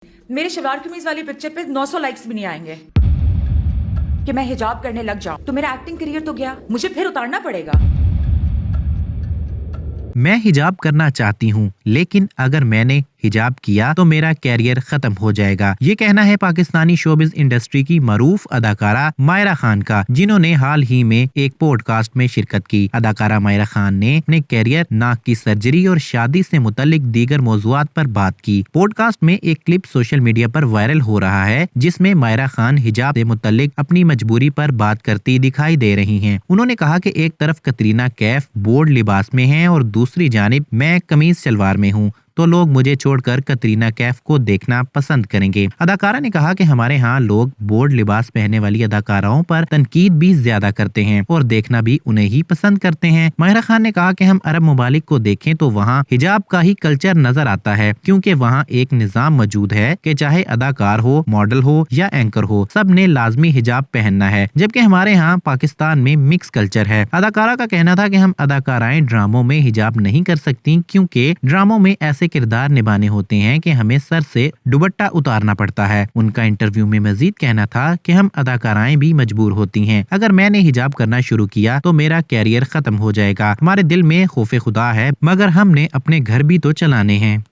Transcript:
میرے شلوار قمیض والی پکچر پہ 900 لائکس بھی نہیں آئیں گے کہ میں حجاب کرنے لگ جاؤں تو میرا ایکٹنگ کریئر تو گیا، مجھے پھر اتارنا پڑے گا۔ میں حجاب کرنا چاہتی ہوں، لیکن اگر میں نے حجاب کیا تو میرا کیریئر ختم ہو جائے گا۔ یہ کہنا ہے پاکستانی شوبز انڈسٹری کی معروف اداکارہ مائرہ خان کا، جنہوں نے حال ہی میں ایک پوڈ کاسٹ میں شرکت کی۔ اداکارہ مائرہ خان نے اپنے کیریئر، ناک کی سرجری اور شادی سے متعلق دیگر موضوعات پر بات کی۔ پوڈ کاسٹ میں ایک کلپ سوشل میڈیا پر وائرل ہو رہا ہے، جس میں مائرہ خان حجاب سے متعلق اپنی مجبوری پر بات کرتی دکھائی دے رہی ہیں۔ انہوں نے کہا کہ ایک طرف کترینہ کیف بورڈ لباس میں ہیں اور دوسری جانب میں قمیض شلوار میں ہوں، تو لوگ مجھے چھوڑ کر کترینہ کیف کو دیکھنا پسند کریں گے۔ اداکارہ نے کہا کہ ہمارے ہاں لوگ بورڈ لباس پہننے والی اداکاراؤں پر تنقید بھی زیادہ کرتے ہیں اور دیکھنا بھی انہیں ہی پسند کرتے ہیں۔ مائرہ خان نے کہا کہ ہم عرب ممالک کو دیکھیں تو وہاں حجاب کا ہی کلچر نظر آتا ہے، کیونکہ وہاں ایک نظام موجود ہے کہ چاہے اداکار ہو، ماڈل ہو یا اینکر ہو، سب نے لازمی حجاب پہننا ہے، جبکہ ہمارے ہاں پاکستان میں مکس کلچر ہے۔ اداکارہ کا کہنا تھا کہ ہم اداکارائیں ڈراموں میں حجاب نہیں کر سکتی، کیونکہ ڈراموں میں ایسے کردار نبھانے ہوتے ہیں کہ ہمیں سر سے دوپٹہ اتارنا پڑتا ہے۔ ان کا انٹرویو میں مزید کہنا تھا کہ ہم اداکارائیں بھی مجبور ہوتی ہیں، اگر میں نے حجاب کرنا شروع کیا تو میرا کیریئر ختم ہو جائے گا۔ ہمارے دل میں خوف خدا ہے، مگر ہم نے اپنے گھر بھی تو چلانے ہیں۔